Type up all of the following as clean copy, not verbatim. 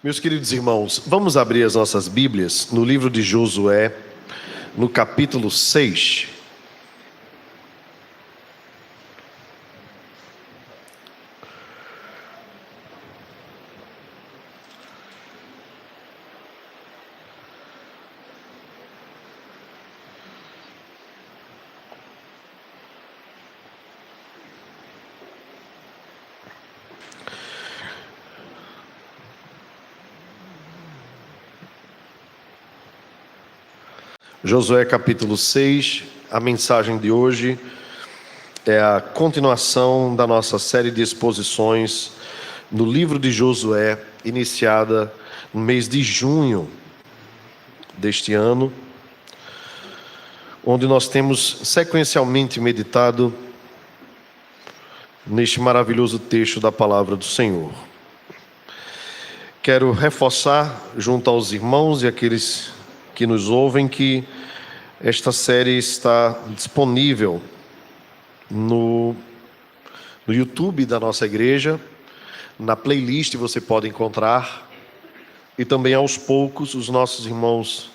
Meus queridos irmãos, vamos abrir as nossas Bíblias no livro de Josué, no capítulo 6. Josué capítulo 6, a mensagem de hoje é a continuação da nossa série de exposições no livro de Josué, iniciada no mês de junho deste ano, onde nós temos sequencialmente meditado neste maravilhoso texto da palavra do Senhor. Quero reforçar junto aos irmãos e aqueles que nos ouvem que esta série está disponível no YouTube da nossa igreja, na playlist você pode encontrar, e também aos poucos os nossos irmãos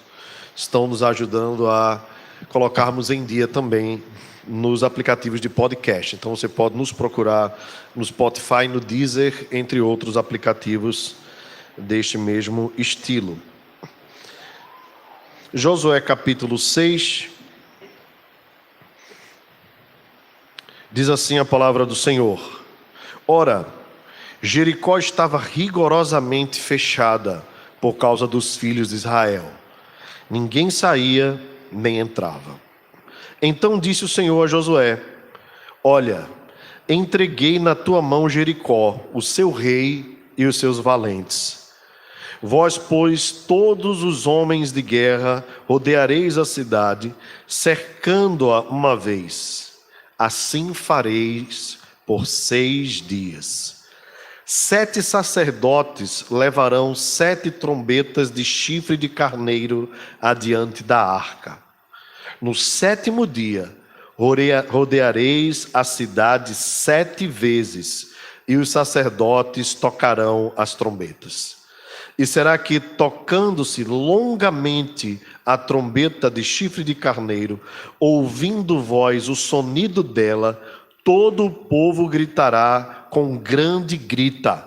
estão nos ajudando a colocarmos em dia também nos aplicativos de podcast. Então você pode nos procurar no Spotify, no Deezer, entre outros aplicativos deste mesmo estilo. Josué capítulo 6, diz assim a palavra do Senhor: Ora, Jericó estava rigorosamente fechada por causa dos filhos de Israel. Ninguém saía nem entrava. Então disse o Senhor a Josué: Olha, entreguei na tua mão Jericó, o seu rei e os seus valentes. Vós, pois, todos os homens de guerra, rodeareis a cidade, cercando-a uma vez. Assim fareis por 6 dias. 7 sacerdotes levarão 7 trombetas de chifre de carneiro adiante da arca. No 7º dia, rodeareis a cidade 7 vezes, e os sacerdotes tocarão as trombetas. E será que, tocando-se longamente a trombeta de chifre de carneiro, ouvindo vós o sonido dela, todo o povo gritará com grande grita.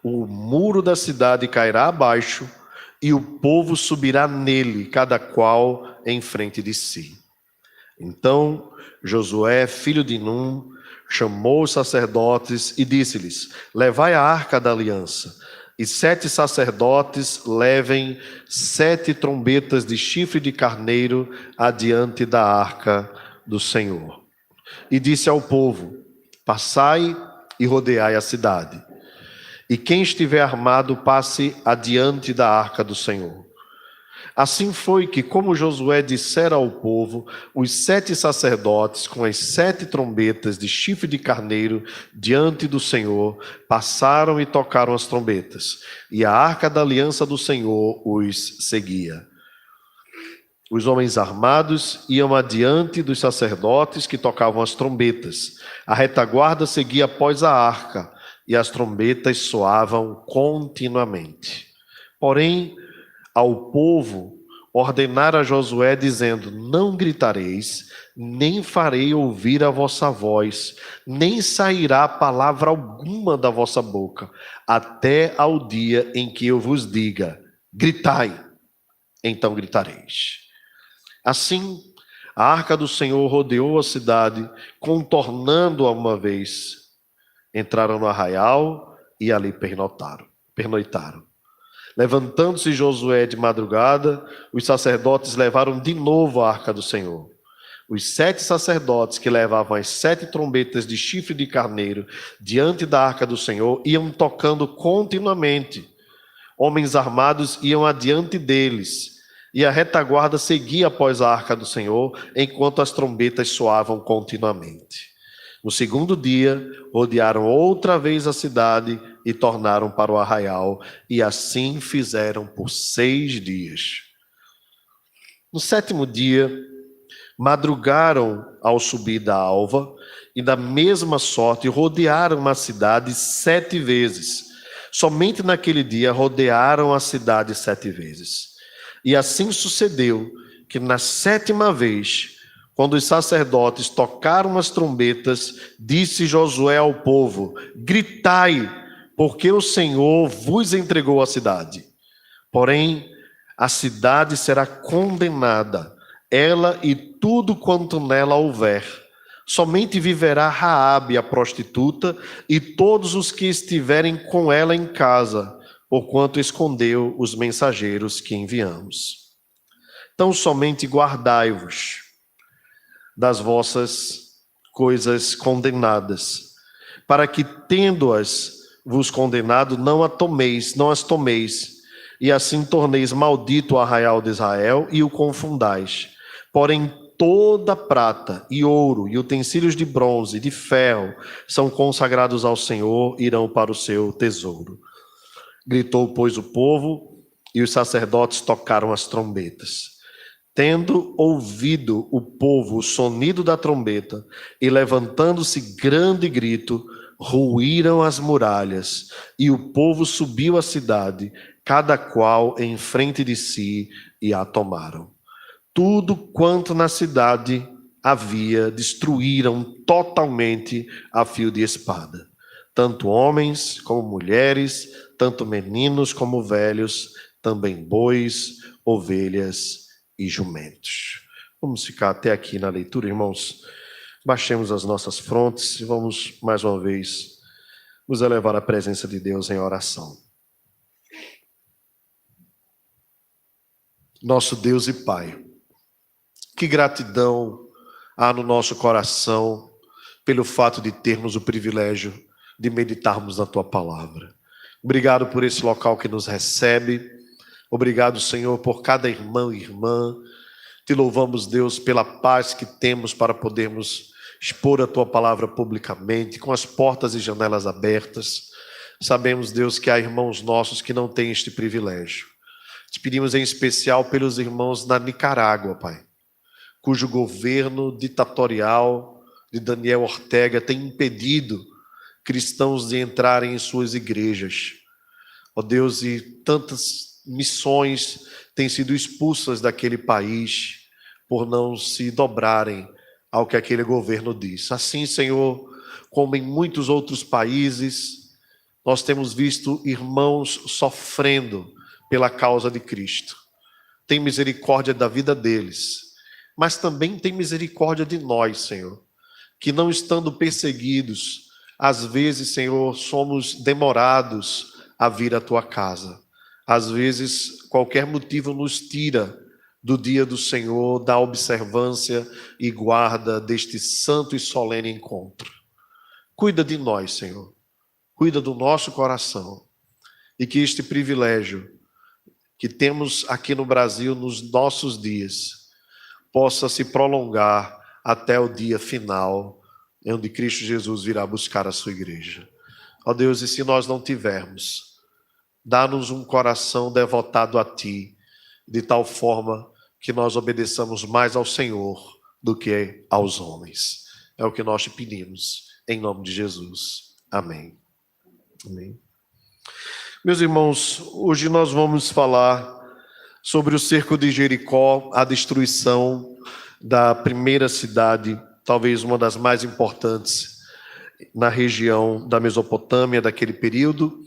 O muro da cidade cairá abaixo, e o povo subirá nele, cada qual em frente de si. Então Josué, filho de Num, chamou os sacerdotes e disse-lhes: Levai a arca da aliança. E 7 sacerdotes levem 7 trombetas de chifre de carneiro adiante da arca do Senhor. E disse ao povo: Passai e rodeai a cidade. E quem estiver armado, passe adiante da arca do Senhor. Assim foi que, como Josué dissera ao povo, os 7 sacerdotes, com as 7 trombetas de chifre de carneiro diante do Senhor, passaram e tocaram as trombetas, e a arca da aliança do Senhor os seguia. Os homens armados iam adiante dos sacerdotes que tocavam as trombetas. A retaguarda seguia após a arca, e as trombetas soavam continuamente. Porém, ao povo ordenara Josué, dizendo: Não gritareis, nem farei ouvir a vossa voz, nem sairá palavra alguma da vossa boca, até ao dia em que eu vos diga: gritai, então gritareis. Assim, a arca do Senhor rodeou a cidade, contornando-a uma vez. Entraram no arraial e ali pernoitaram. Levantando-se Josué de madrugada, os sacerdotes levaram de novo a arca do Senhor. Os 7 sacerdotes que levavam as 7 trombetas de chifre de carneiro diante da arca do Senhor iam tocando continuamente. Homens armados iam adiante deles, e a retaguarda seguia após a arca do Senhor, enquanto as trombetas soavam continuamente. No 2º dia, rodearam outra vez a cidade e tornaram para o arraial, e assim fizeram por 6 dias. No 7º dia, madrugaram ao subir da alva, e da mesma sorte rodearam a cidade 7 vezes. Somente naquele dia rodearam a cidade 7 vezes. E assim sucedeu que na 7ª vez, quando os sacerdotes tocaram as trombetas, disse Josué ao povo: gritai, porque o Senhor vos entregou a cidade. Porém, a cidade será condenada, ela e tudo quanto nela houver. Somente viverá Raabe, a prostituta, e todos os que estiverem com ela em casa, porquanto escondeu os mensageiros que enviamos. Então somente guardai-vos das vossas coisas condenadas, para que, tendo-as vos condenado, não as tomeis, e assim torneis maldito o arraial de Israel e o confundais. Porém, toda prata e ouro e utensílios de bronze e de ferro são consagrados ao Senhor, irão para o seu tesouro. Gritou, pois, o povo, e os sacerdotes tocaram as trombetas. Tendo ouvido o povo o sonido da trombeta, e levantando-se grande grito, ruíram as muralhas, e o povo subiu à cidade, cada qual em frente de si, e a tomaram. Tudo quanto na cidade havia, destruíram totalmente a fio de espada. Tanto homens como mulheres, tanto meninos como velhos, também bois, ovelhas e jumentos. Vamos ficar até aqui na leitura, irmãos. Baixemos as nossas frontes e vamos, mais uma vez, nos elevar à presença de Deus em oração. Nosso Deus e Pai, que gratidão há no nosso coração pelo fato de termos o privilégio de meditarmos na Tua Palavra. Obrigado por esse local que nos recebe. Obrigado, Senhor, por cada irmão e irmã. Te louvamos, Deus, pela paz que temos para podermos expor a Tua Palavra publicamente, com as portas e janelas abertas. Sabemos, Deus, que há irmãos nossos que não têm este privilégio. Te pedimos em especial pelos irmãos na Nicarágua, Pai, cujo governo ditatorial de Daniel Ortega tem impedido cristãos de entrarem em suas igrejas. Ó Deus, e tantas missões têm sido expulsas daquele país por não se dobrarem ao que aquele governo diz. Assim, Senhor, como em muitos outros países, nós temos visto irmãos sofrendo pela causa de Cristo. Tem misericórdia da vida deles, mas também tem misericórdia de nós, Senhor, que não estando perseguidos, às vezes, Senhor, somos demorados a vir à Tua casa. Às vezes, qualquer motivo nos tira do dia do Senhor, da observância e guarda deste santo e solene encontro. Cuida de nós, Senhor. Cuida do nosso coração. E que este privilégio que temos aqui no Brasil nos nossos dias possa se prolongar até o dia final, onde Cristo Jesus virá buscar a sua igreja. Ó Deus, e se nós não tivermos, dá-nos um coração devotado a Ti, de tal forma que nós obedeçamos mais ao Senhor do que aos homens. É o que nós te pedimos, em nome de Jesus. Amém. Amém. Meus irmãos, hoje nós vamos falar sobre o cerco de Jericó, a destruição da primeira cidade, talvez uma das mais importantes na região da Mesopotâmia daquele período.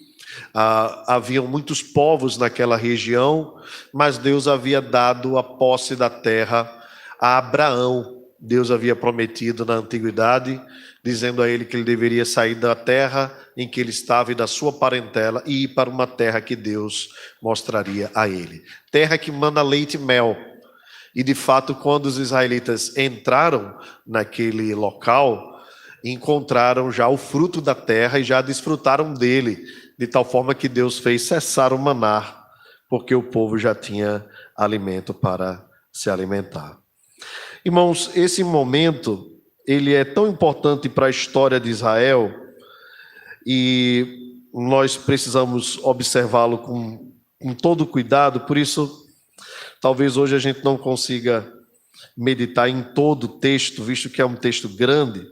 Haviam muitos povos naquela região, mas Deus havia dado a posse da terra a Abraão. Deus havia prometido na antiguidade, dizendo a ele que ele deveria sair da terra em que ele estava e da sua parentela e ir para uma terra que Deus mostraria a ele. Terra que manda leite e mel. E de fato, quando os israelitas entraram naquele local, encontraram já o fruto da terra e já desfrutaram dele, de tal forma que Deus fez cessar o maná, porque o povo já tinha alimento para se alimentar. Irmãos, esse momento, ele é tão importante para a história de Israel e nós precisamos observá-lo com todo cuidado. Por isso, talvez hoje a gente não consiga meditar em todo o texto, visto que é um texto grande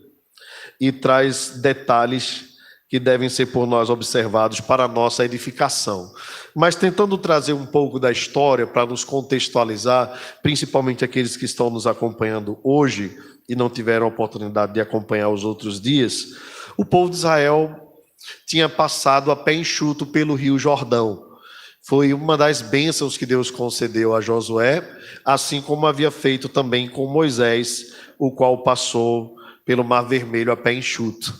e traz detalhes que devem ser por nós observados para a nossa edificação. Mas tentando trazer um pouco da história para nos contextualizar, principalmente aqueles que estão nos acompanhando hoje e não tiveram a oportunidade de acompanhar os outros dias, o povo de Israel tinha passado a pé enxuto pelo Rio Jordão. Foi uma das bênçãos que Deus concedeu a Josué, assim como havia feito também com Moisés, o qual passou pelo Mar Vermelho a pé enxuto.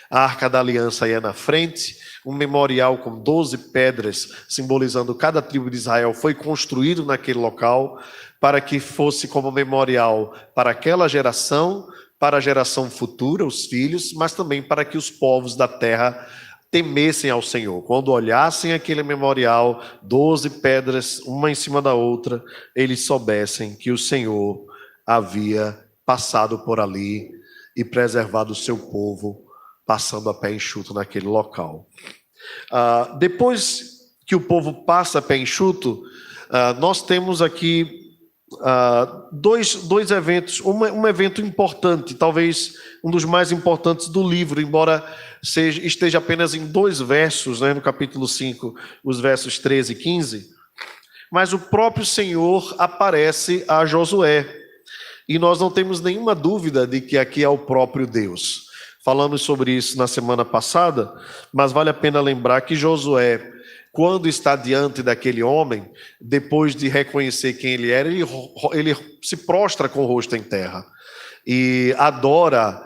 A Arca da Aliança ia na frente, um memorial com 12 pedras, simbolizando cada tribo de Israel, foi construído naquele local, para que fosse como memorial para aquela geração, para a geração futura, os filhos, mas também para que os povos da terra temessem ao Senhor. Quando olhassem aquele memorial, 12 pedras, uma em cima da outra, eles soubessem que o Senhor havia passado por ali e preservado o seu povo, passando a pé enxuto naquele local. Depois que o povo passa a pé enxuto, nós temos aqui dois eventos. Um evento importante, talvez um dos mais importantes do livro, embora esteja apenas em 2 versos, né, no capítulo 5, os versos 13 e 15. Mas o próprio Senhor aparece a Josué. E nós não temos nenhuma dúvida de que aqui é o próprio Deus. Falamos sobre isso na semana passada, mas vale a pena lembrar que Josué, quando está diante daquele homem, depois de reconhecer quem ele era, ele se prostra com o rosto em terra e adora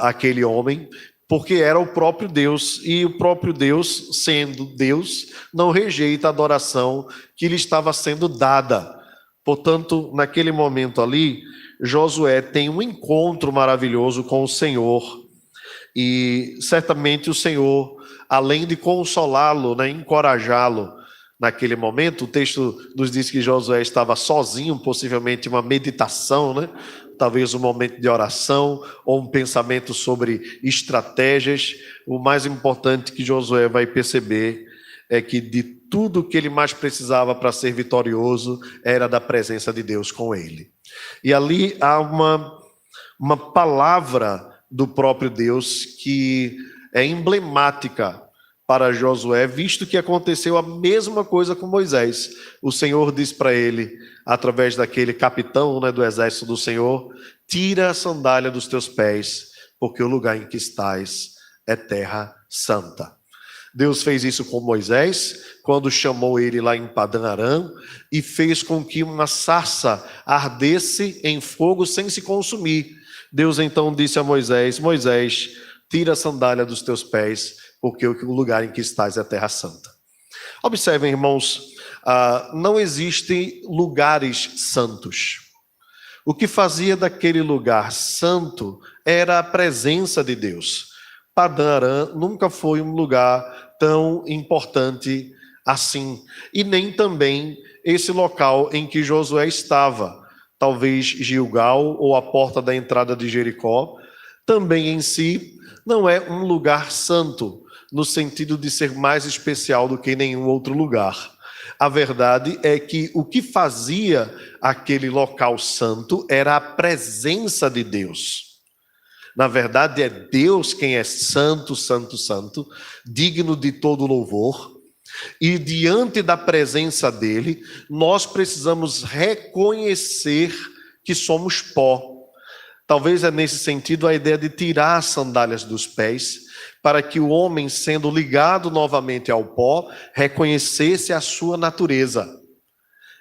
aquele homem, porque era o próprio Deus, e o próprio Deus, sendo Deus, não rejeita a adoração que lhe estava sendo dada. Portanto, naquele momento ali, Josué tem um encontro maravilhoso com o Senhor. E certamente o Senhor, além de consolá-lo, né, encorajá-lo naquele momento, o texto nos diz que Josué estava sozinho, possivelmente uma meditação, né? Talvez um momento de oração ou um pensamento sobre estratégias. O mais importante que Josué vai perceber é que de tudo que ele mais precisava para ser vitorioso era da presença de Deus com ele. E ali há uma palavra do próprio Deus que é emblemática para Josué, visto que aconteceu a mesma coisa com Moisés. O Senhor diz para ele, através daquele capitão, né, do exército do Senhor: tira a sandália dos teus pés, porque o lugar em que estás é terra santa. Deus fez isso com Moisés, quando chamou ele lá em Padã Arã, e fez com que uma sarça ardesse em fogo sem se consumir. Deus então disse a Moisés: Moisés, tira a sandália dos teus pés, porque o lugar em que estás é a terra santa. Observem, irmãos, não existem lugares santos. O que fazia daquele lugar santo era a presença de Deus. Padã Arã nunca foi um lugar tão importante assim, e nem também esse local em que Josué estava. Talvez Gilgal ou a porta da entrada de Jericó, também em si não é um lugar santo, no sentido de ser mais especial do que nenhum outro lugar. A verdade é que o que fazia aquele local santo era a presença de Deus. Na verdade, é Deus quem é santo, santo, santo, digno de todo louvor. E diante da presença dele, nós precisamos reconhecer que somos pó. Talvez é nesse sentido a ideia de tirar as sandálias dos pés, para que o homem, sendo ligado novamente ao pó, reconhecesse a sua natureza.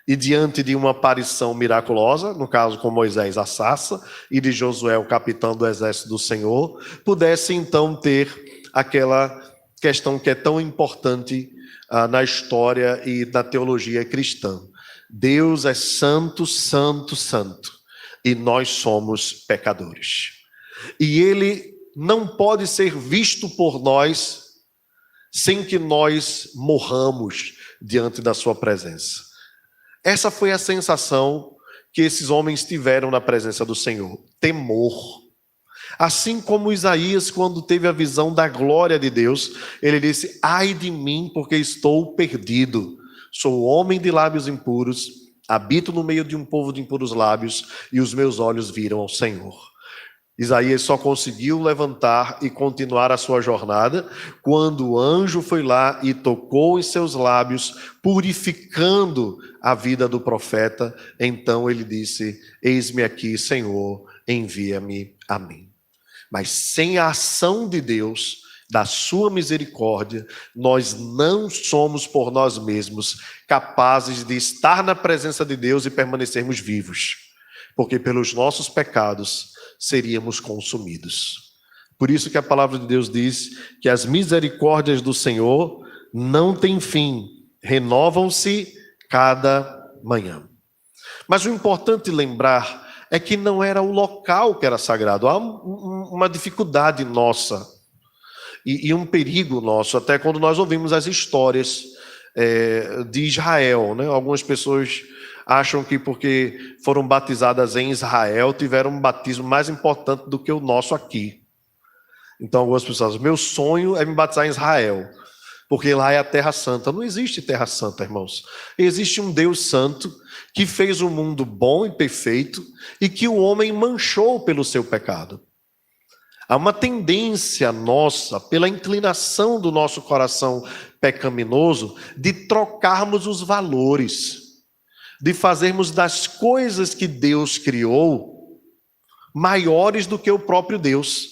E diante de uma aparição miraculosa, no caso com Moisés a sarça, e de Josué, o capitão do exército do Senhor, pudesse então ter aquela questão que é tão importante na história e na teologia cristã. Deus é santo, santo, santo, e nós somos pecadores. E ele não pode ser visto por nós sem que nós morramos diante da sua presença. Essa foi a sensação que esses homens tiveram na presença do Senhor: temor. Assim como Isaías, quando teve a visão da glória de Deus, ele disse: ai de mim, porque estou perdido. Sou homem de lábios impuros, habito no meio de um povo de impuros lábios, e os meus olhos viram ao Senhor. Isaías só conseguiu levantar e continuar a sua jornada quando o anjo foi lá e tocou em seus lábios, purificando a vida do profeta. Então ele disse: eis-me aqui, Senhor, envia-me a mim. Mas sem a ação de Deus, da sua misericórdia, nós não somos por nós mesmos capazes de estar na presença de Deus e permanecermos vivos, porque pelos nossos pecados seríamos consumidos. Por isso que a palavra de Deus diz que as misericórdias do Senhor não têm fim, renovam-se cada manhã. Mas o importante lembrar é que não era o local que era sagrado. Há uma dificuldade nossa e um perigo nosso, até quando nós ouvimos as histórias de Israel, né? Algumas pessoas acham que porque foram batizadas em Israel, tiveram um batismo mais importante do que o nosso aqui. Então algumas pessoas dizem: meu sonho é me batizar em Israel, porque lá é a Terra Santa. Não existe Terra Santa, irmãos. Existe um Deus Santo que fez um mundo bom e perfeito e que o homem manchou pelo seu pecado. Há uma tendência nossa, pela inclinação do nosso coração pecaminoso, de trocarmos os valores, de fazermos das coisas que Deus criou maiores do que o próprio Deus.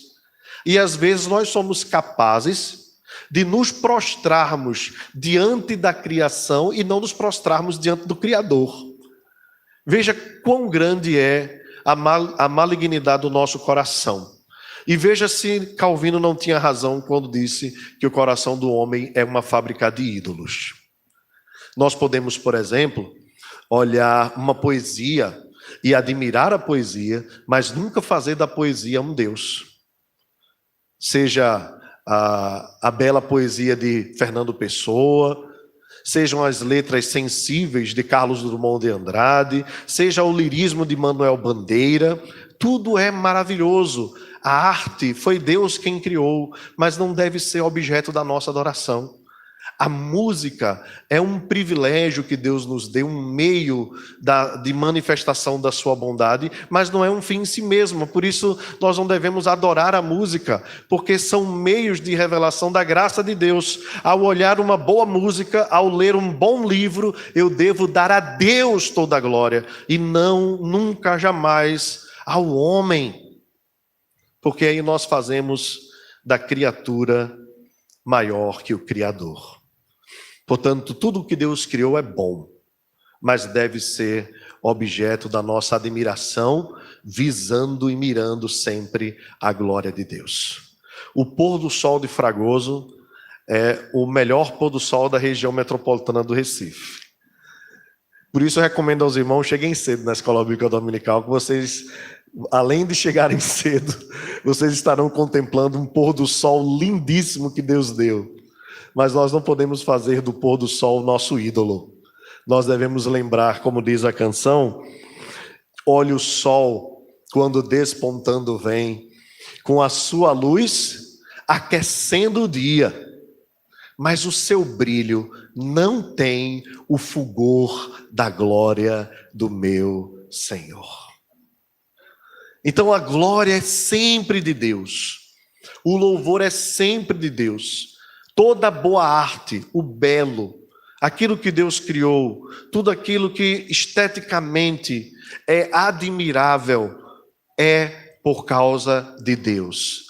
E às vezes nós somos capazes de nos prostrarmos diante da criação e não nos prostrarmos diante do Criador. Veja quão grande é a malignidade do nosso coração. E veja se Calvino não tinha razão quando disse que o coração do homem é uma fábrica de ídolos. Nós podemos, por exemplo, olhar uma poesia e admirar a poesia, mas nunca fazer da poesia um Deus. Seja a bela poesia de Fernando Pessoa, sejam as letras sensíveis de Carlos Drummond de Andrade, seja o lirismo de Manuel Bandeira, tudo é maravilhoso. A arte foi Deus quem criou, mas não deve ser objeto da nossa adoração. A música é um privilégio que Deus nos deu, um meio de manifestação da sua bondade, mas não é um fim em si mesmo. Por isso nós não devemos adorar a música, porque são meios de revelação da graça de Deus. Ao olhar uma boa música, ao ler um bom livro, eu devo dar a Deus toda a glória, e não, nunca, jamais ao homem, porque aí nós fazemos da criatura maior que o Criador. Portanto, tudo o que Deus criou é bom, mas deve ser objeto da nossa admiração, visando e mirando sempre a glória de Deus. O pôr do sol de Fragoso é o melhor pôr do sol da região metropolitana do Recife. Por isso eu recomendo aos irmãos: cheguem cedo na Escola Bíblica Dominical, que vocês, além de chegarem cedo, vocês estarão contemplando um pôr do sol lindíssimo que Deus deu. Mas nós não podemos fazer do pôr do sol o nosso ídolo. Nós devemos lembrar, como diz a canção: olha o sol quando despontando vem, com a sua luz aquecendo o dia, mas o seu brilho não tem o fulgor da glória do meu Senhor. Então a glória é sempre de Deus, o louvor é sempre de Deus. Toda boa arte, o belo, aquilo que Deus criou, tudo aquilo que esteticamente é admirável, é por causa de Deus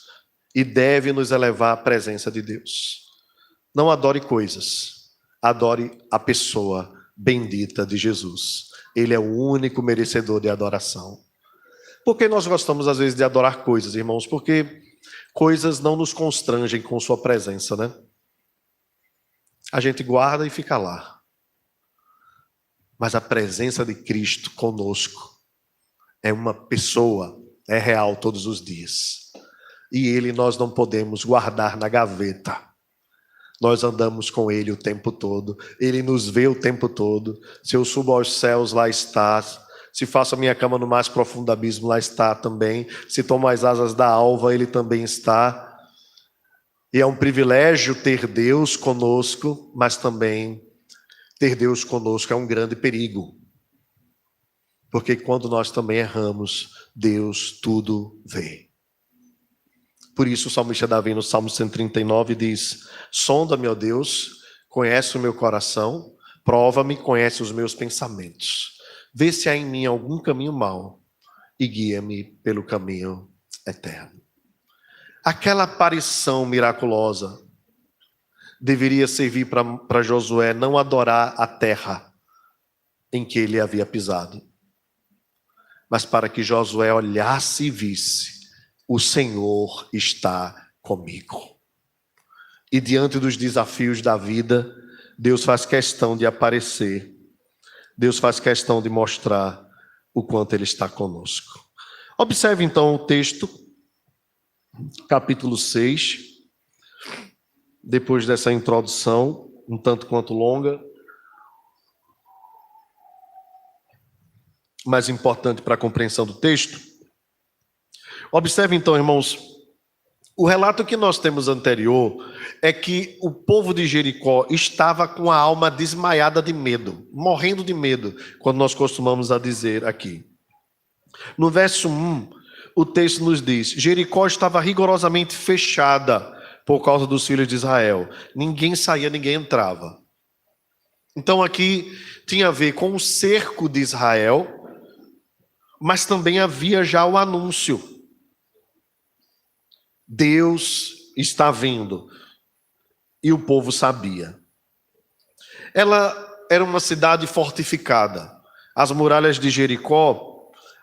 e deve nos elevar à presença de Deus. Não adore coisas, adore a pessoa bendita de Jesus. Ele é o único merecedor de adoração. Por que nós gostamos às vezes de adorar coisas, irmãos? Porque coisas não nos constrangem com sua presença, né? A gente guarda e fica lá. Mas a presença de Cristo conosco é uma pessoa, é real todos os dias. E Ele nós não podemos guardar na gaveta. Nós andamos com Ele o tempo todo. Ele nos vê o tempo todo. Se eu subo aos céus, lá está. Se faço a minha cama no mais profundo abismo, lá está também. Se tomo as asas da alva, Ele também está. E é um privilégio ter Deus conosco, mas também ter Deus conosco é um grande perigo. Porque quando nós também erramos, Deus tudo vê. Por isso o salmista Davi no Salmo 139 diz: sonda-me, ó Deus, conhece o meu coração, prova-me, conhece os meus pensamentos. Vê se há em mim algum caminho mau e guia-me pelo caminho eterno. Aquela aparição miraculosa deveria servir para Josué não adorar a terra em que ele havia pisado, mas para que Josué olhasse e visse: o Senhor está comigo. E diante dos desafios da vida, Deus faz questão de aparecer, Deus faz questão de mostrar o quanto Ele está conosco. Observe então o texto, capítulo 6, depois dessa introdução, um tanto quanto longa, mais importante para a compreensão do texto. Observe então, irmãos, o relato que nós temos anterior é que o povo de Jericó estava com a alma desmaiada de medo, morrendo de medo, quando nós costumamos a dizer aqui. No verso 1, o texto nos diz: Jericó estava rigorosamente fechada por causa dos filhos de Israel. Ninguém saía, ninguém entrava. Então aqui tinha a ver com o cerco de Israel, mas também havia já o anúncio: Deus está vindo. E o povo sabia. Ela era uma cidade fortificada. As muralhas de Jericó,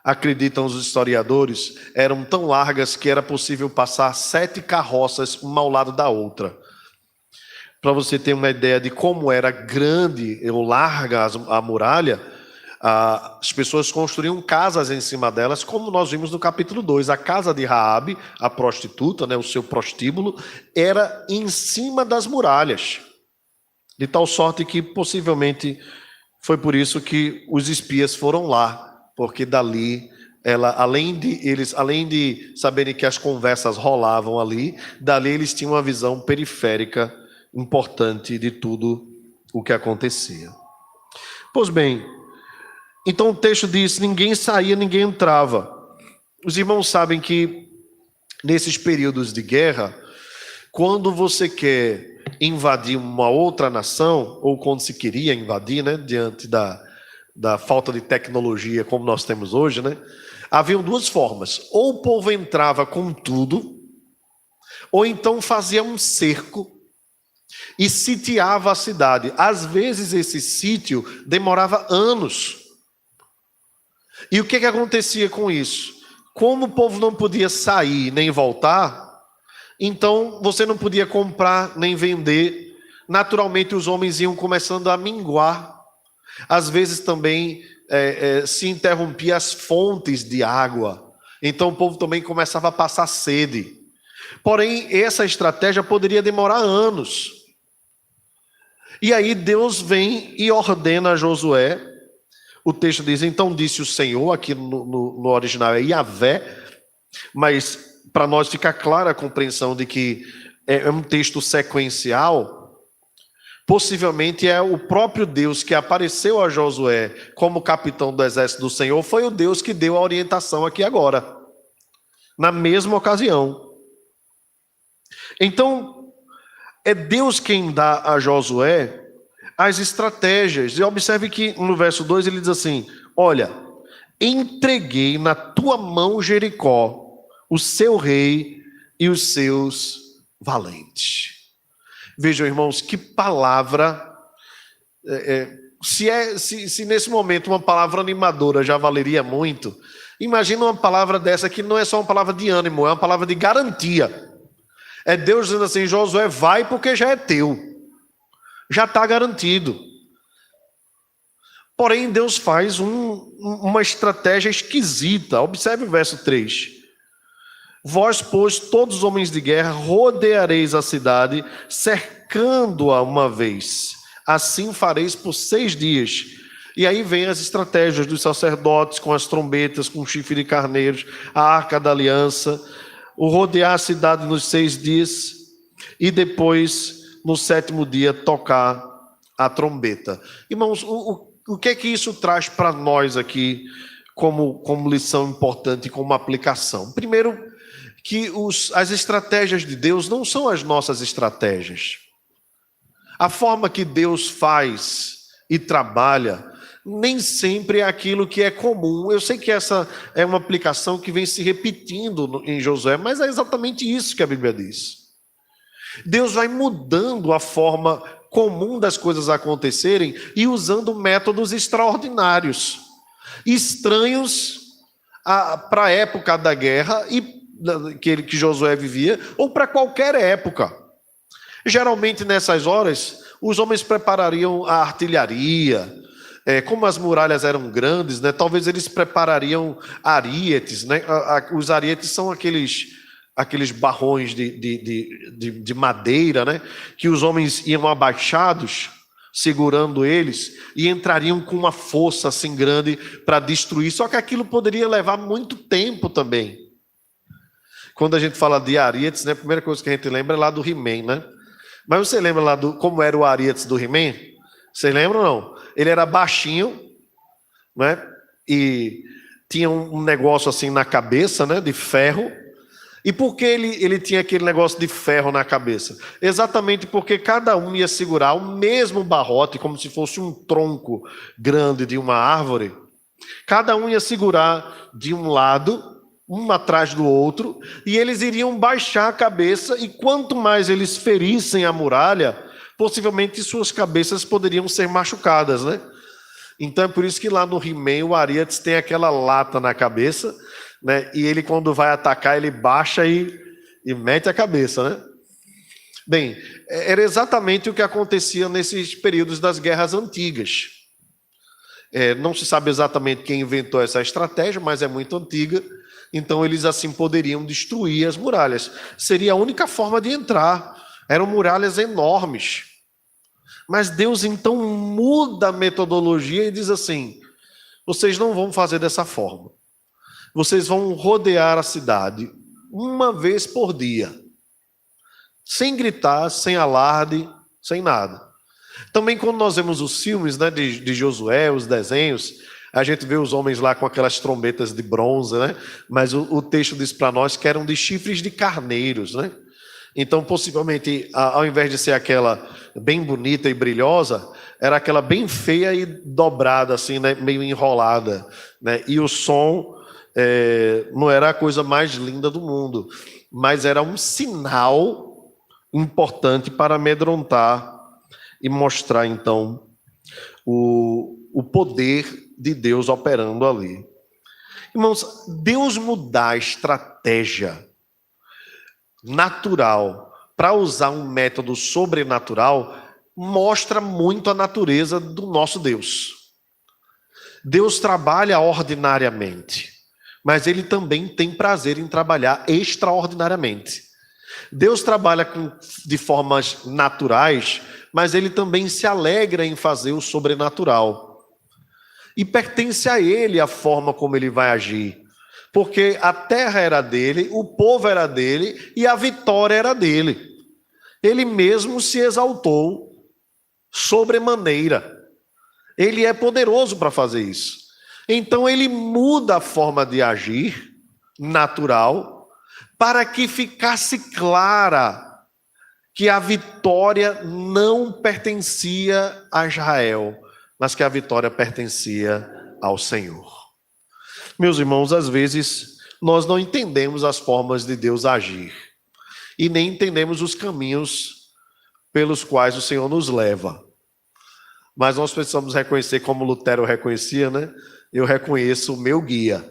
acreditam os historiadores, eram tão largas que era possível passar 7 carroças uma ao lado da outra. Para você ter uma ideia de como era grande ou larga a muralha, as pessoas construíam casas em cima delas, como nós vimos no capítulo 2. A casa de Raabe, a prostituta, o seu prostíbulo, era em cima das muralhas. De tal sorte que possivelmente foi por isso que os espias foram lá, porque dali, além de saberem que as conversas rolavam ali, dali eles tinham uma visão periférica importante de tudo o que acontecia. Pois bem, então o texto diz: ninguém saía, ninguém entrava. Os irmãos sabem que nesses períodos de guerra, quando você quer invadir uma outra nação, ou quando se queria invadir, diante da falta de tecnologia como nós temos hoje, haviam 2 formas: ou o povo entrava com tudo, ou então fazia um cerco e sitiava a cidade. Às vezes esse sítio demorava anos. E o que acontecia com isso? Como o povo não podia sair nem voltar, então você não podia comprar nem vender. Naturalmente os homens iam começando a minguar. Às vezes também se interrompia as fontes de água. Então o povo também começava a passar sede. Porém, essa estratégia poderia demorar anos. E aí Deus vem e ordena a Josué. O texto diz: então disse o Senhor, aqui no original é Yahvé, mas para nós fica clara a compreensão de que é um texto sequencial. Possivelmente é o próprio Deus que apareceu a Josué como capitão do exército do Senhor, foi o Deus que deu a orientação aqui agora, na mesma ocasião. Então, é Deus quem dá a Josué as estratégias. E observe que no verso 2 ele diz assim: olha, entreguei na tua mão Jericó, o seu rei e os seus valentes. Vejam, irmãos, que palavra. Se nesse momento uma palavra animadora já valeria muito, imagina uma palavra dessa que não é só uma palavra de ânimo, é uma palavra de garantia. É Deus dizendo assim: Josué, vai porque já é teu. Já está garantido. Porém, Deus faz uma estratégia esquisita. Observe o verso 3. Vós, pois, todos os homens de guerra, rodeareis a cidade, cercando-a uma vez. Assim fareis por 6 dias. E aí vem as estratégias dos sacerdotes, com as trombetas, com o chifre de carneiros, a arca da aliança, o rodear a cidade nos 6 dias, e depois, no 7º dia, tocar a trombeta. Irmãos, o que é que isso traz para nós aqui como lição importante, como aplicação? Primeiro, que as estratégias de Deus não são as nossas estratégias. A forma que Deus faz e trabalha nem sempre é aquilo que é comum. Eu sei que essa é uma aplicação que vem se repetindo em Josué, mas é exatamente isso que a Bíblia diz. Deus vai mudando a forma comum das coisas acontecerem e usando métodos extraordinários, estranhos para a época da guerra que Josué vivia, ou para qualquer época. Geralmente nessas horas, os homens preparariam a artilharia, como as muralhas eram grandes, né, talvez eles preparariam arietes, né? Os arietes são aqueles barrões de madeira, né, que os homens iam abaixados, segurando eles, e entrariam com uma força assim grande para destruir, só que aquilo poderia levar muito tempo também. Quando a gente fala de arietes, né, a primeira coisa que a gente lembra é lá do He-Man, né? Mas você lembra lá como era o arietes do He-Man? Você lembra ou não? Ele era baixinho, né? E tinha um negócio assim na cabeça, né, de ferro. E por que ele tinha aquele negócio de ferro na cabeça? Exatamente porque cada um ia segurar o mesmo barrote, como se fosse um tronco grande de uma árvore. Cada um ia segurar de um lado, um atrás do outro, e eles iriam baixar a cabeça, e quanto mais eles ferissem a muralha, possivelmente suas cabeças poderiam ser machucadas, né? Então é por isso que lá no He-Man o Arietes tem aquela lata na cabeça, né? E ele, quando vai atacar, ele baixa e mete a cabeça, né? Bem, era exatamente o que acontecia nesses períodos das guerras antigas. Não se sabe exatamente quem inventou essa estratégia, mas é muito antiga. Então eles assim poderiam destruir as muralhas. Seria a única forma de entrar. Eram muralhas enormes. Mas Deus então muda a metodologia e diz assim: vocês não vão fazer dessa forma. Vocês vão rodear a cidade uma vez por dia, sem gritar, sem alarde, sem nada. Também quando nós vemos os filmes, né, de Josué, os desenhos, a gente vê os homens lá com aquelas trombetas de bronze, né? Mas o texto diz para nós que eram de chifres de carneiros, né? Então, possivelmente, ao invés de ser aquela bem bonita e brilhosa, era aquela bem feia e dobrada, assim, né? Meio enrolada, né? E o som não era a coisa mais linda do mundo, mas era um sinal importante para amedrontar e mostrar, então, o poder de Deus operando ali. Irmãos, Deus mudar a estratégia natural para usar um método sobrenatural mostra muito a natureza do nosso Deus. Deus trabalha ordinariamente, mas Ele também tem prazer em trabalhar extraordinariamente. Deus trabalha de formas naturais, mas Ele também se alegra em fazer o sobrenatural. E pertence a Ele a forma como Ele vai agir. Porque a terra era dele, o povo era dele e a vitória era dele. Ele mesmo se exaltou sobremaneira. Ele é poderoso para fazer isso. Então ele muda a forma de agir natural para que ficasse clara que a vitória não pertencia a Israel, mas que a vitória pertencia ao Senhor. Meus irmãos, às vezes nós não entendemos as formas de Deus agir e nem entendemos os caminhos pelos quais o Senhor nos leva. Mas nós precisamos reconhecer, como Lutero reconhecia, né? Eu reconheço o meu guia.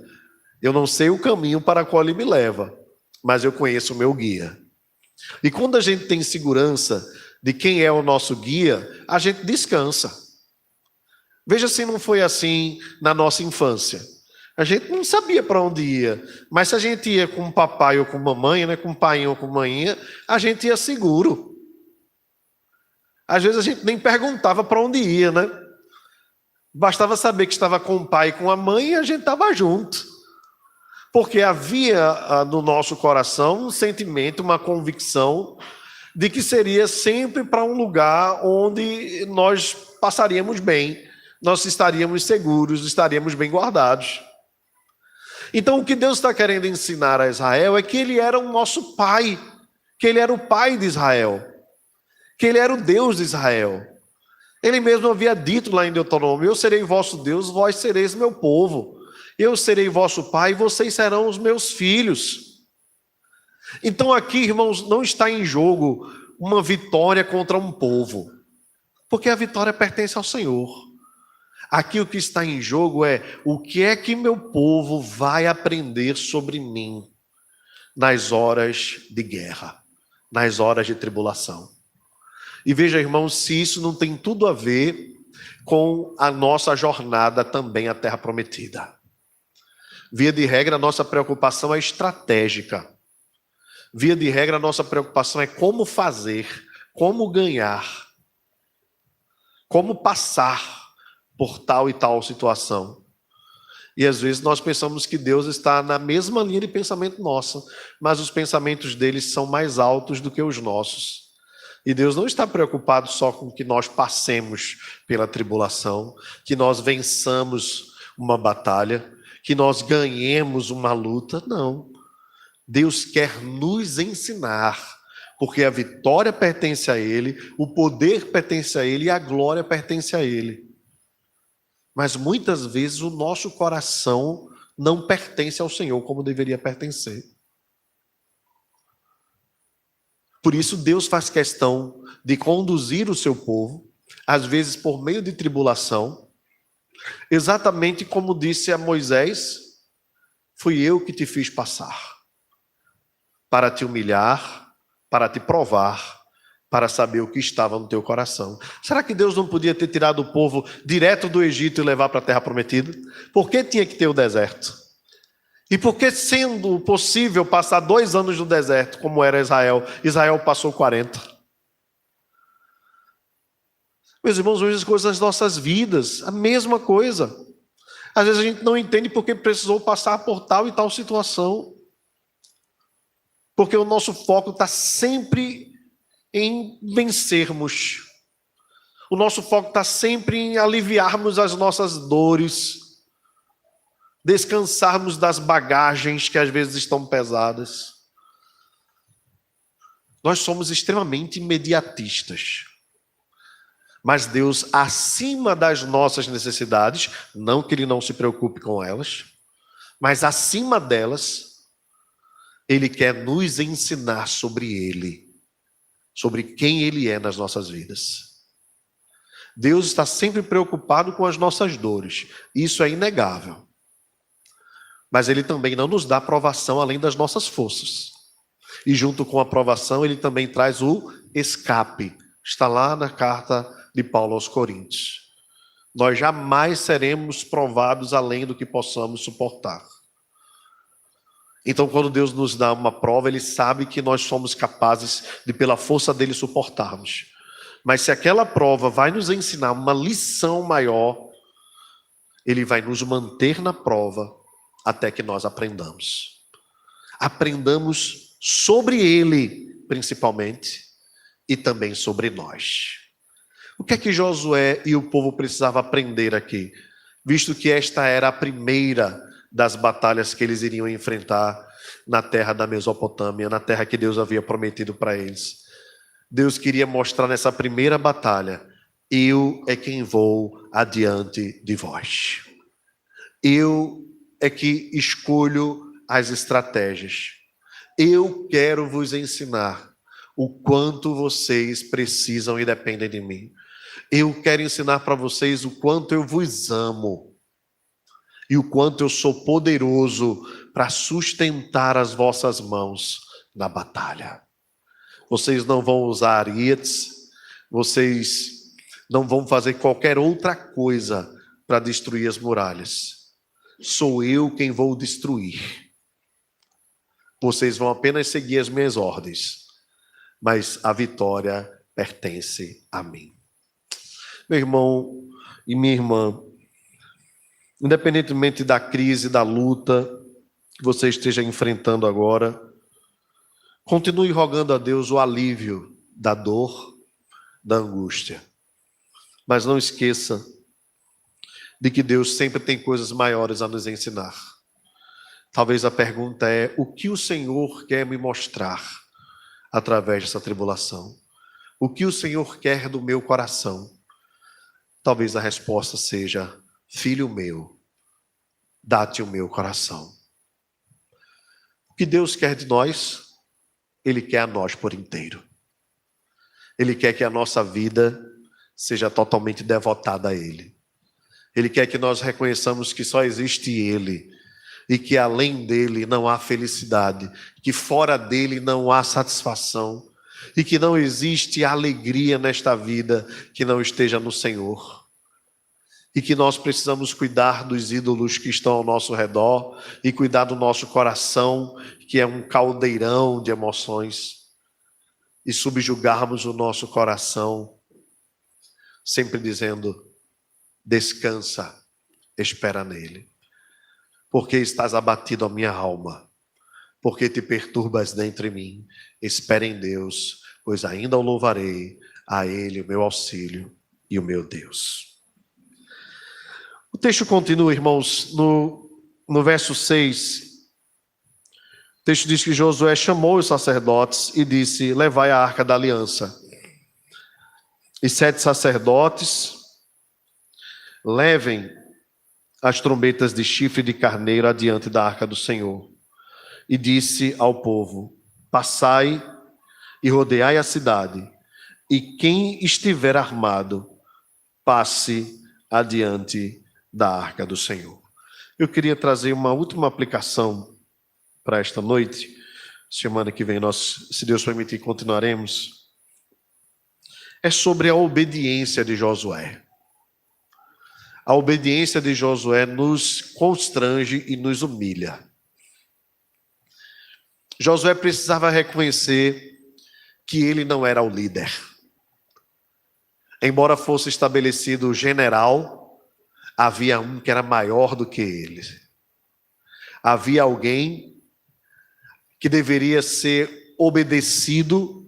Eu não sei o caminho para o qual ele me leva, mas eu conheço o meu guia. E quando a gente tem segurança de quem é o nosso guia, a gente descansa. Veja se não foi assim na nossa infância. A gente não sabia para onde ia, mas se a gente ia com o papai ou com a mamãe, né, com o pai ou com a mãinha, a gente ia seguro. Às vezes a gente nem perguntava para onde ia, né? Bastava saber que estava com o pai e com a mãe e a gente estava junto. Porque havia no nosso coração um sentimento, uma convicção de que seria sempre para um lugar onde nós passaríamos bem, nós estaríamos seguros, estaríamos bem guardados. Então, o que Deus está querendo ensinar a Israel é que Ele era o nosso Pai, que Ele era o Pai de Israel, que Ele era o Deus de Israel. Ele mesmo havia dito lá em Deuteronômio: eu serei vosso Deus, vós sereis meu povo. Eu serei vosso Pai, e vocês serão os meus filhos. Então aqui, irmãos, não está em jogo uma vitória contra um povo, porque a vitória pertence ao Senhor. Aqui o que está em jogo é o que é que meu povo vai aprender sobre mim nas horas de guerra, nas horas de tribulação. E veja, irmãos, se isso não tem tudo a ver com a nossa jornada também à Terra Prometida. Via de regra, a nossa preocupação é estratégica. Via de regra, a nossa preocupação é como fazer, como ganhar, como passar por tal e tal situação. E às vezes nós pensamos que Deus está na mesma linha de pensamento nossa, mas os pensamentos deles são mais altos do que os nossos. E Deus não está preocupado só com que nós passemos pela tribulação, que nós vençamos uma batalha, que nós ganhemos uma luta, não. Deus quer nos ensinar, porque a vitória pertence a Ele, o poder pertence a Ele e a glória pertence a Ele. Mas muitas vezes o nosso coração não pertence ao Senhor como deveria pertencer. Por isso Deus faz questão de conduzir o seu povo, às vezes por meio de tribulação, exatamente como disse a Moisés: fui eu que te fiz passar, para te humilhar, para te provar, para saber o que estava no teu coração. Será que Deus não podia ter tirado o povo direto do Egito e levar para a Terra Prometida? Por que tinha que ter o deserto? E por que, sendo possível passar 2 anos no deserto, como era Israel, Israel passou 40? Meus irmãos, hoje as coisas das nossas vidas, a mesma coisa. Às vezes a gente não entende porque precisou passar por tal e tal situação. Porque o nosso foco está sempre em vencermos. O nosso foco está sempre em aliviarmos as nossas dores, descansarmos das bagagens que às vezes estão pesadas. Nós somos extremamente imediatistas. Mas Deus, acima das nossas necessidades, não que Ele não se preocupe com elas, mas acima delas, Ele quer nos ensinar sobre Ele, sobre quem Ele é nas nossas vidas. Deus está sempre preocupado com as nossas dores, isso é inegável. Mas Ele também não nos dá aprovação além das nossas forças. E junto com a aprovação, Ele também traz o escape. Está lá na carta de Paulo aos Coríntios. Nós jamais seremos provados além do que possamos suportar. Então, quando Deus nos dá uma prova, Ele sabe que nós somos capazes de, pela força dEle, suportarmos. Mas se aquela prova vai nos ensinar uma lição maior, Ele vai nos manter na prova até que nós aprendamos. Aprendamos sobre Ele, principalmente, e também sobre nós. O que é que Josué e o povo precisavam aprender aqui? Visto que esta era a primeira das batalhas que eles iriam enfrentar na terra da Mesopotâmia, na terra que Deus havia prometido para eles. Deus queria mostrar nessa primeira batalha: eu é quem vou adiante de vós. Eu é que escolho as estratégias. Eu quero vos ensinar o quanto vocês precisam e dependem de mim. Eu quero ensinar para vocês o quanto eu vos amo e o quanto eu sou poderoso para sustentar as vossas mãos na batalha. Vocês não vão usar ariete, vocês não vão fazer qualquer outra coisa para destruir as muralhas. Sou eu quem vou destruir. Vocês vão apenas seguir as minhas ordens, mas a vitória pertence a mim. Meu irmão e minha irmã, independentemente da crise, da luta que você esteja enfrentando agora, continue rogando a Deus o alívio da dor, da angústia. Mas não esqueça de que Deus sempre tem coisas maiores a nos ensinar. Talvez a pergunta é: o que o Senhor quer me mostrar através dessa tribulação? O que o Senhor quer do meu coração? Talvez a resposta seja: filho meu, dá-te o meu coração. O que Deus quer de nós, Ele quer a nós por inteiro. Ele quer que a nossa vida seja totalmente devotada a Ele. Ele quer que nós reconheçamos que só existe Ele e que além dele não há felicidade, que fora dele não há satisfação e que não existe alegria nesta vida que não esteja no Senhor. E que nós precisamos cuidar dos ídolos que estão ao nosso redor e cuidar do nosso coração, que é um caldeirão de emoções, e subjugarmos o nosso coração, sempre dizendo: descansa, espera nele. Porque estás abatido a minha alma, porque te perturbas dentro de mim. Espera em Deus, pois ainda o louvarei, a Ele o meu auxílio e o meu Deus. O texto continua, irmãos, no verso 6. O texto diz que Josué chamou os sacerdotes e disse: levai a arca da aliança. E 7 sacerdotes levem as trombetas de chifre de carneiro adiante da arca do Senhor. E disse ao povo: passai e rodeai a cidade, e quem estiver armado, passe adiante da arca do Senhor. Eu queria trazer uma última aplicação para esta noite. Semana que vem nós, se Deus permitir, continuaremos. É sobre a obediência de Josué. A obediência de Josué nos constrange e nos humilha. Josué precisava reconhecer que ele não era o líder. Embora fosse estabelecido o general, havia um que era maior do que ele. Havia alguém que deveria ser obedecido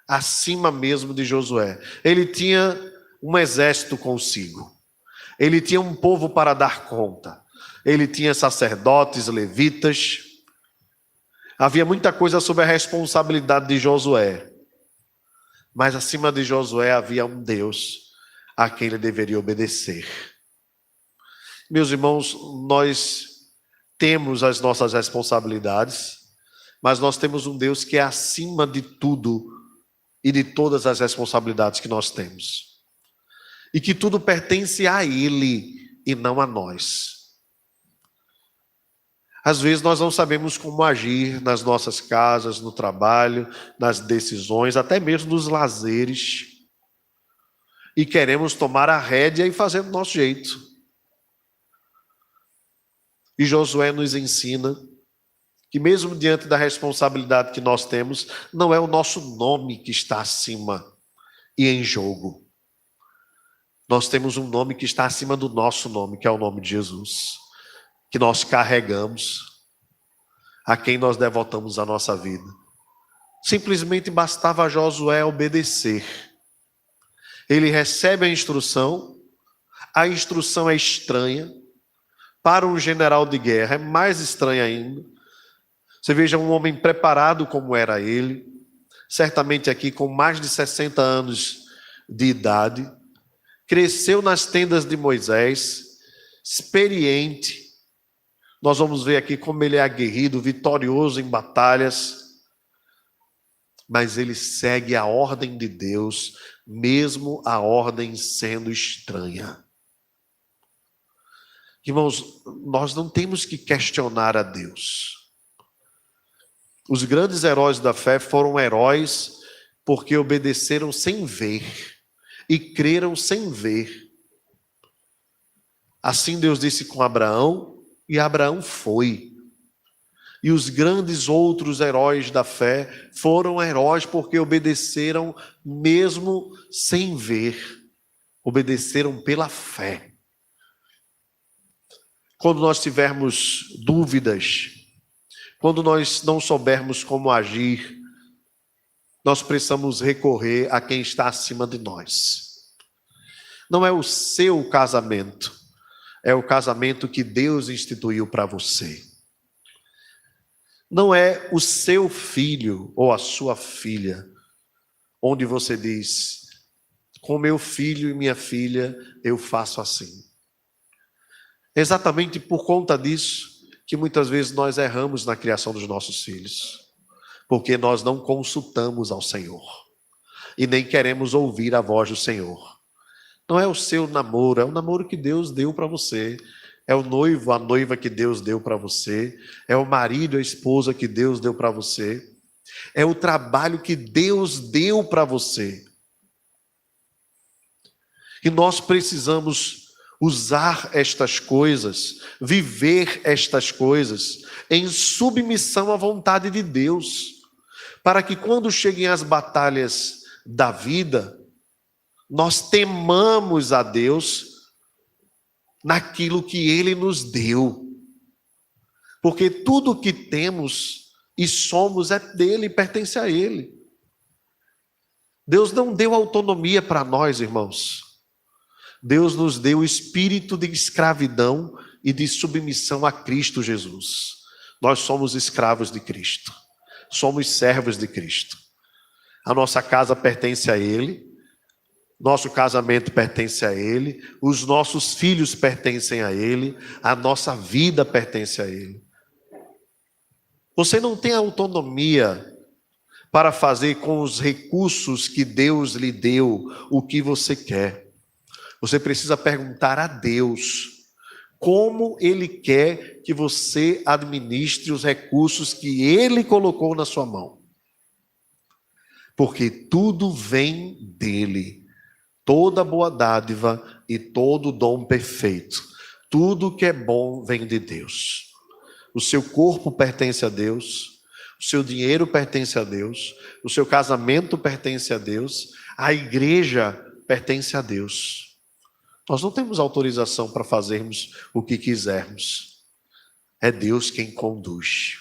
acima mesmo de Josué. Ele tinha um exército consigo. Ele tinha um povo para dar conta. Ele tinha sacerdotes, levitas. Havia muita coisa sobre a responsabilidade de Josué. Mas acima de Josué havia um Deus a quem ele deveria obedecer. Meus irmãos, nós temos as nossas responsabilidades, mas nós temos um Deus que é acima de tudo e de todas as responsabilidades que nós temos. E que tudo pertence a Ele e não a nós. Às vezes nós não sabemos como agir nas nossas casas, no trabalho, nas decisões, até mesmo nos lazeres. E queremos tomar a rédea e fazer do nosso jeito. E Josué nos ensina que mesmo diante da responsabilidade que nós temos, não é o nosso nome que está acima e em jogo. Nós temos um nome que está acima do nosso nome, que é o nome de Jesus, que nós carregamos, a quem nós devotamos a nossa vida. Simplesmente bastava a Josué obedecer. Ele recebe a instrução é estranha. Para um general de guerra é mais estranha ainda. Você veja um homem preparado como era ele, certamente aqui com mais de 60 anos de idade, cresceu nas tendas de Moisés, experiente. Nós vamos ver aqui como ele é aguerrido, vitorioso em batalhas, mas ele segue a ordem de Deus, mesmo a ordem sendo estranha. Irmãos, nós não temos que questionar a Deus. Os grandes heróis da fé foram heróis porque obedeceram sem ver e creram sem ver. Assim Deus disse com Abraão, e Abraão foi. E os grandes outros heróis da fé foram heróis porque obedeceram mesmo sem ver. Obedeceram pela fé. Quando nós tivermos dúvidas, quando nós não soubermos como agir, nós precisamos recorrer a quem está acima de nós. Não é o seu casamento, é o casamento que Deus instituiu para você. Não é o seu filho ou a sua filha, onde você diz, com meu filho e minha filha, eu faço assim. Exatamente por conta disso que muitas vezes nós erramos na criação dos nossos filhos, porque nós não consultamos ao Senhor e nem queremos ouvir a voz do Senhor. Não é o seu namoro, é o namoro que Deus deu para você. É o noivo, a noiva que Deus deu para você. É o marido, a esposa que Deus deu para você. É o trabalho que Deus deu para você. E nós precisamos usar estas coisas, viver estas coisas em submissão à vontade de Deus, para que quando cheguem as batalhas da vida, nós temamos a Deus naquilo que Ele nos deu. Porque tudo que temos e somos é dele, pertence a Ele. Deus não deu autonomia para nós, irmãos. Deus nos deu o espírito de escravidão e de submissão a Cristo Jesus. Nós somos escravos de Cristo. Somos servos de Cristo. A nossa casa pertence a Ele. Nosso casamento pertence a Ele. Os nossos filhos pertencem a Ele. A nossa vida pertence a Ele. Você não tem autonomia para fazer com os recursos que Deus lhe deu o que você quer. Você precisa perguntar a Deus como Ele quer que você administre os recursos que Ele colocou na sua mão. Porque tudo vem dEle. Toda boa dádiva e todo dom perfeito. Tudo que é bom vem de Deus. O seu corpo pertence a Deus. O seu dinheiro pertence a Deus. O seu casamento pertence a Deus. A igreja pertence a Deus. Nós não temos autorização para fazermos o que quisermos. É Deus quem conduz.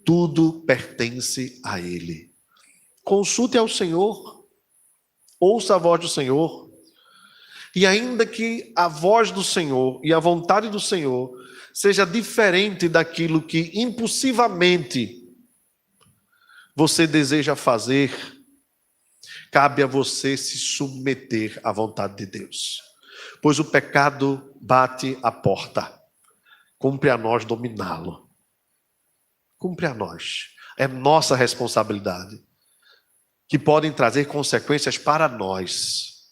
Tudo pertence a Ele. Consulte ao Senhor. Ouça a voz do Senhor. E ainda que a voz do Senhor e a vontade do Senhor seja diferente daquilo que impulsivamente você deseja fazer, cabe a você se submeter à vontade de Deus. Pois o pecado bate à porta. Cumpre a nós dominá-lo. Cumpre a nós. É nossa responsabilidade. Que podem trazer consequências para nós.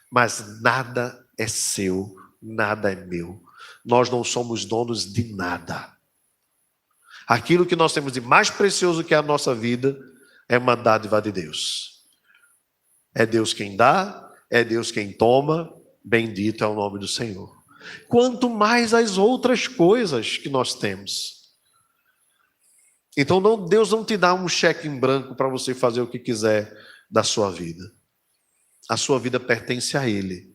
Mas nada é seu, nada é meu. Nós não somos donos de nada. Aquilo que nós temos de mais precioso que é a nossa vida é uma dádiva de Deus. É Deus quem dá, é Deus quem toma, bendito é o nome do Senhor. Quanto mais as outras coisas que nós temos. Então Deus não te dá um cheque em branco para você fazer o que quiser da sua vida. A sua vida pertence a Ele.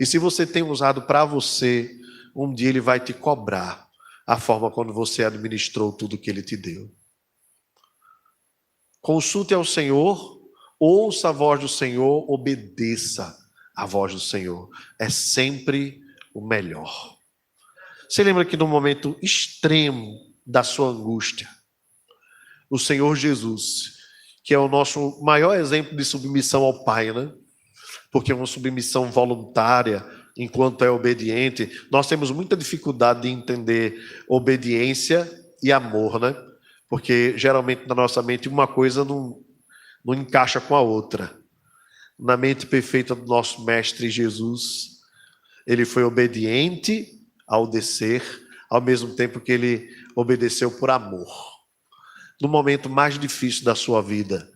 E se você tem usado para você, um dia Ele vai te cobrar a forma como você administrou tudo que Ele te deu. Consulte ao Senhor. Ouça a voz do Senhor, obedeça a voz do Senhor. É sempre o melhor. Você lembra que no momento extremo da sua angústia, o Senhor Jesus, que é o nosso maior exemplo de submissão ao Pai, né? Porque é uma submissão voluntária, enquanto é obediente. Nós temos muita dificuldade de entender obediência e amor, né? Porque geralmente na nossa mente uma coisa não encaixa com a outra. Na mente perfeita do nosso Mestre Jesus, Ele foi obediente ao descer, ao mesmo tempo que Ele obedeceu por amor. No momento mais difícil da sua vida,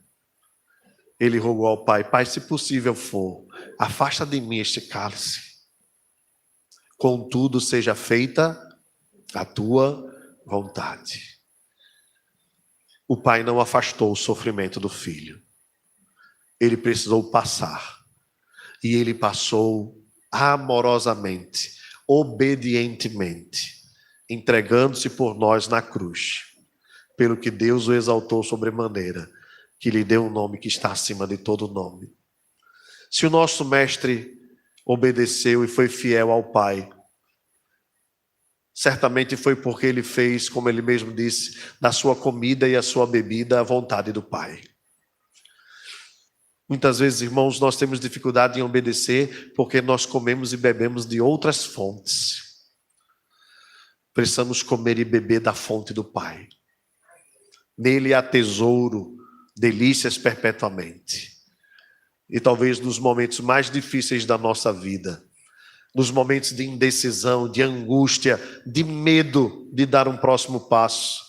Ele rogou ao Pai: Pai, se possível for, afasta de mim este cálice. Contudo, seja feita a tua vontade. O Pai não afastou o sofrimento do Filho. Ele precisou passar. E Ele passou amorosamente, obedientemente, entregando-se por nós na cruz, pelo que Deus o exaltou sobremaneira, que lhe deu um nome que está acima de todo nome. Se o nosso Mestre obedeceu e foi fiel ao Pai, certamente foi porque ele fez, como ele mesmo disse, da sua comida e a sua bebida a vontade do Pai. Muitas vezes, irmãos, nós temos dificuldade em obedecer porque nós comemos e bebemos de outras fontes. Precisamos comer e beber da fonte do Pai. Nele há tesouro, delícias perpetuamente. E talvez nos momentos mais difíceis da nossa vida, nos momentos de indecisão, de angústia, de medo de dar um próximo passo,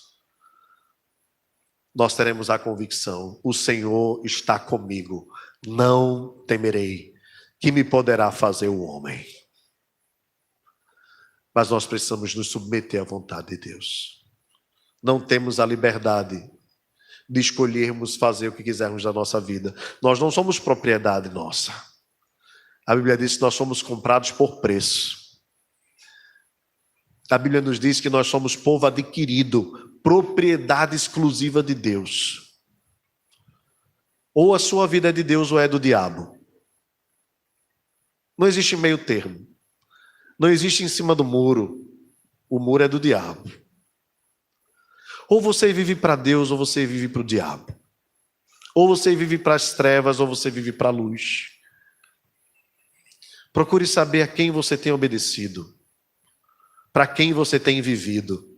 nós teremos a convicção: o Senhor está comigo, não temerei, que me poderá fazer o homem. Mas nós precisamos nos submeter à vontade de Deus. Não temos a liberdade de escolhermos fazer o que quisermos da nossa vida. Nós não somos propriedade nossa. A Bíblia diz que nós somos comprados por preço. A Bíblia nos diz que nós somos povo adquirido, propriedade exclusiva de Deus. Ou a sua vida é de Deus ou é do diabo. Não existe meio termo. Não existe em cima do muro. O muro é do diabo. Ou você vive para Deus ou você vive para o diabo. Ou você vive para as trevas ou você vive para a luz. Procure saber a quem você tem obedecido. Para quem você tem vivido.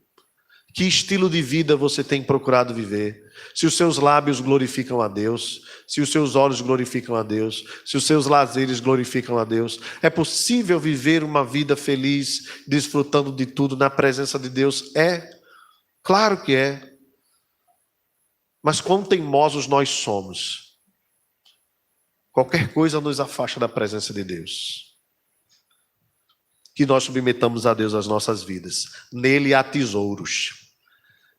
Que estilo de vida você tem procurado viver? Se os seus lábios glorificam a Deus, se os seus olhos glorificam a Deus, se os seus lazeres glorificam a Deus, é possível viver uma vida feliz, desfrutando de tudo na presença de Deus? É, claro que é. Mas quão teimosos nós somos. Qualquer coisa nos afasta da presença de Deus. Que nós submetamos a Deus as nossas vidas. Nele há tesouros.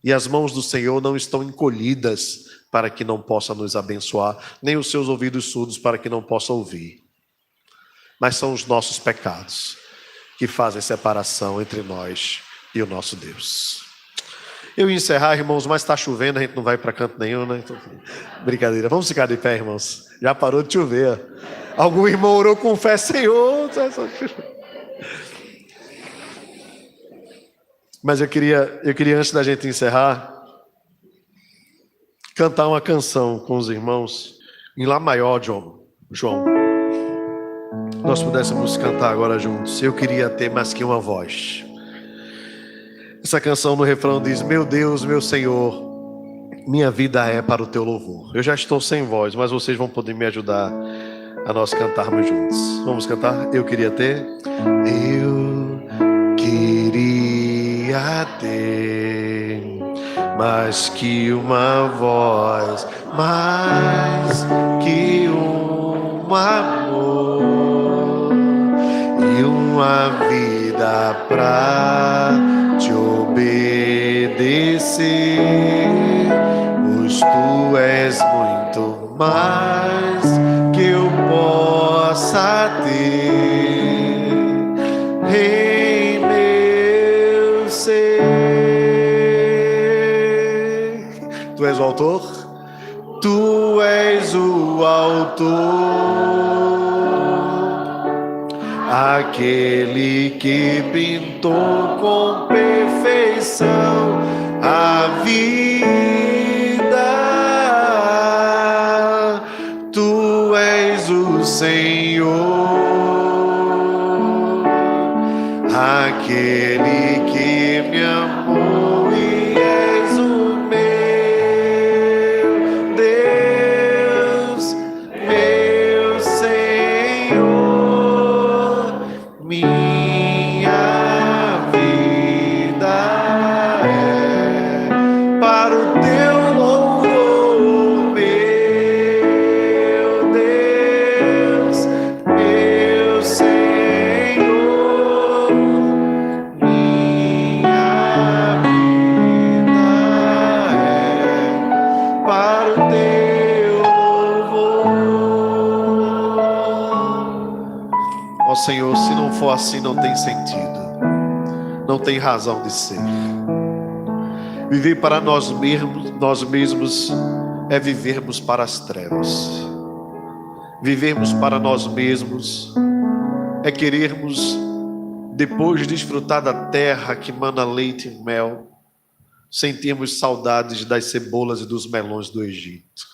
E as mãos do Senhor não estão encolhidas para que não possa nos abençoar, nem os seus ouvidos surdos para que não possa ouvir. Mas são os nossos pecados que fazem separação entre nós e o nosso Deus. Eu ia encerrar, irmãos, mas está chovendo, a gente não vai para canto nenhum, né? Então, brincadeira. Vamos ficar de pé, irmãos. Já parou de chover. Algum irmão orou com fé, Senhor. Mas eu queria, antes da gente encerrar, cantar uma canção com os irmãos em Lá maior, João. Nós pudéssemos cantar agora juntos. Eu queria ter mais que uma voz. Essa canção no refrão diz: meu Deus, meu Senhor, minha vida é para o teu louvor. Eu já estou sem voz, mas vocês vão poder me ajudar a nós cantarmos juntos. Vamos cantar? Eu queria ter. Eu queria ter mais que uma voz, mais que um amor e uma vida pra te obedecer, pois tu és muito mais que eu possa ter em meu ser. Tu és o autor? Tu és o autor, aquele que pintou com perfeição a vida. Tu és o Senhor, aquele que me amou e és o meu Deus, meu Senhor. Minha vida é para o teu louvor, meu Deus, meu Senhor. Minha vida é para o teu louvor. Ó Senhor, se não for assim, não tem sentido, não tem razão de ser. Viver para nós mesmos é vivermos para as trevas. Vivermos para nós mesmos é querermos depois de desfrutar da terra que mana leite e mel, sentimos saudades das cebolas e dos melões do Egito.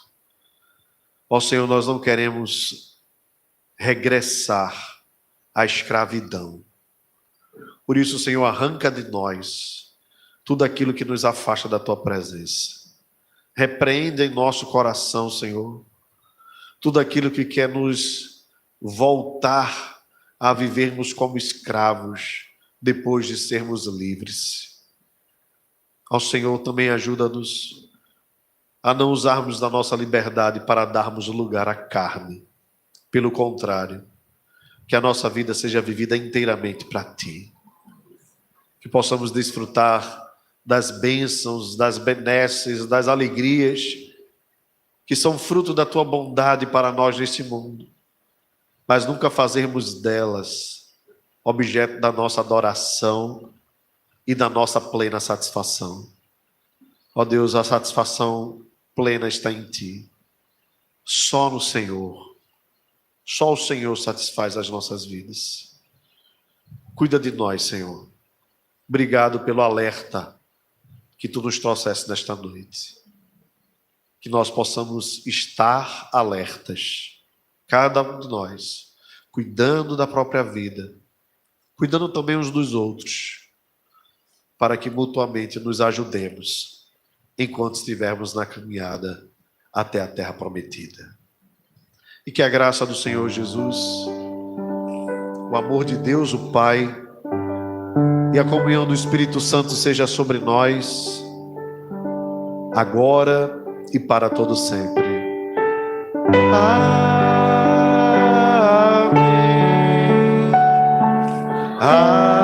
Ó Senhor, nós não queremos regressar à escravidão. Por isso, Senhor, arranca de nós tudo aquilo que nos afasta da Tua presença. Repreende em nosso coração, Senhor, tudo aquilo que quer nos voltar a vivermos como escravos depois de sermos livres. Ó Senhor, também ajuda-nos a não usarmos da nossa liberdade para darmos lugar à carne. Pelo contrário, que a nossa vida seja vivida inteiramente para Ti. Que possamos desfrutar das bênçãos, das benesses, das alegrias que são fruto da Tua bondade para nós neste mundo, mas nunca fazermos delas objeto da nossa adoração e da nossa plena satisfação. Ó Deus, a satisfação plena está em Ti. Só no Senhor. Só o Senhor satisfaz as nossas vidas. Cuida de nós, Senhor. Obrigado pelo alerta que Tu nos trouxeste nesta noite. Que nós possamos estar alertas, cada um de nós, cuidando da própria vida, cuidando também uns dos outros, para que mutuamente nos ajudemos enquanto estivermos na caminhada até a terra prometida. E que a graça do Senhor Jesus, o amor de Deus, o Pai, e a comunhão do Espírito Santo seja sobre nós, agora e para todo sempre. Amém. Amém. Amém.